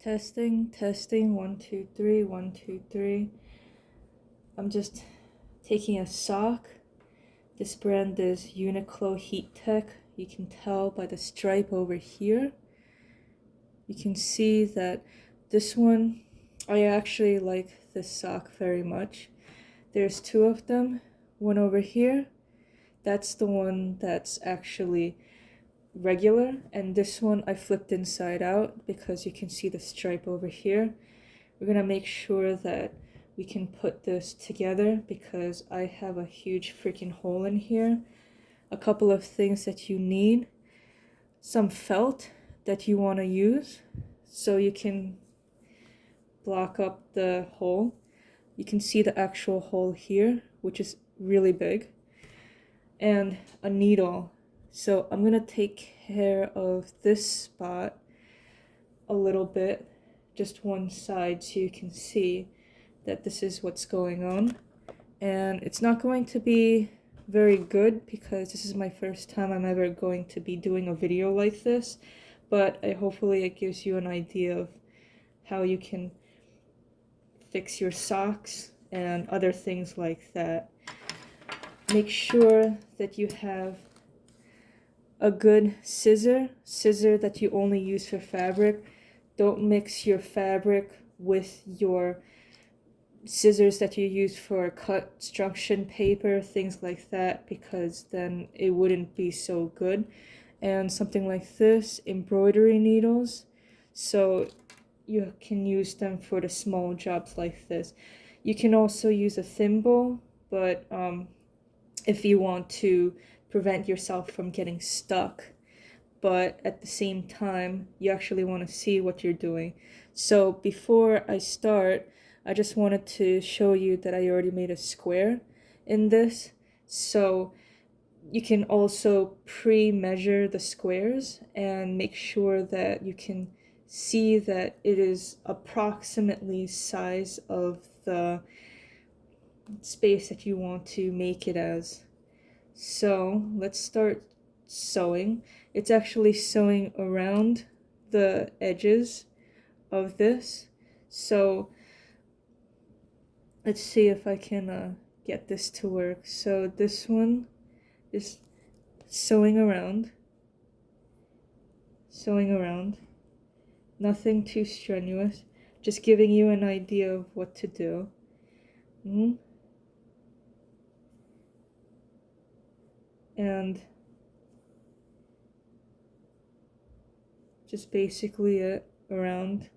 Testing, testing, 1, 2, 3, 1, 2, 3. I'm just taking a sock. This brand is Uniqlo Heat Tech. You can tell by the stripe over here. You can see that this one, I actually like this sock very much. There's two of them. One over here, that's the one that's actually regular, and this one I flipped inside out because you can see the stripe over here. We're gonna make sure that we can put this together because I have a huge freaking hole in here. A couple of things that you need: some felt that you want to use so you can block up the hole. You can see the actual hole here, which is really big, and a needle. So I'm gonna take care of this spot a little bit, just one side, so you can see that this is what's going on. And it's not going to be very good because this is my first time I'm ever going to be doing a video like this, but hopefully it gives you an idea of how you can fix your socks and other things like that. Make sure that you have a good scissor that you only use for fabric. Don't mix your fabric with your scissors that you use for cut instruction paper, things like that, because then it wouldn't be so good. And something like this, embroidery needles, so you can use them for the small jobs like this. You can also use a thimble, but if you want to prevent yourself from getting stuck, but at the same time you actually want to see what you're doing. So before I start, I just wanted to show you that I already made a square in this, so you can also pre-measure the squares and make sure that you can see that it is approximately size of the space that you want to make it as. So let's start sewing. It's actually sewing around the edges of this. So let's see if I can get this to work. So this one is sewing around, nothing too strenuous, just giving you an idea of what to do. And just basically it around.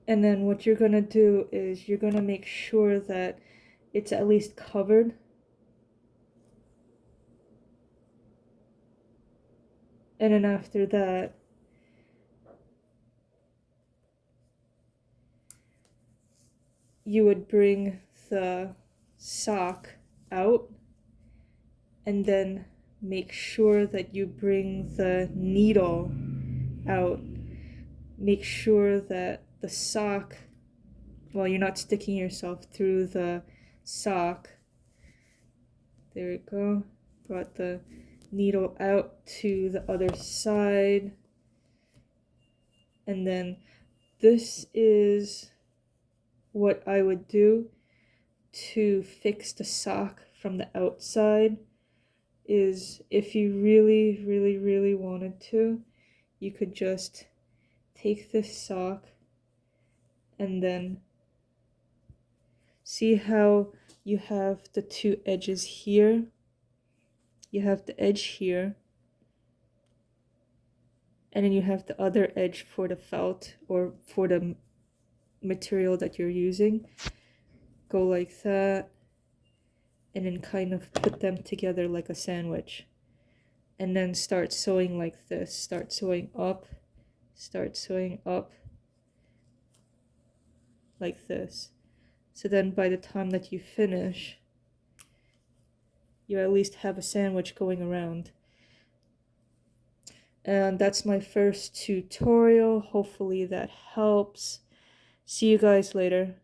And then what you're gonna do is you're gonna make sure that it's at least covered. And then after that, you would bring the sock out and then make sure that you bring the needle out. Make sure that the sock, well, you're not sticking yourself through the sock. There we go. Brought the needle out to the other side. And then this is what I would do to fix the sock from the outside. Is if you really wanted to, you could just take this sock and then see how you have the two edges here. You have the edge here, and then you have the other edge for the felt or for the material that you're using. Go like that, and then kind of put them together like a sandwich, and then start sewing like this. Start sewing up like this. So then by the time that you finish, you at least have a sandwich going around. And that's my first tutorial. Hopefully that helps. See you guys later.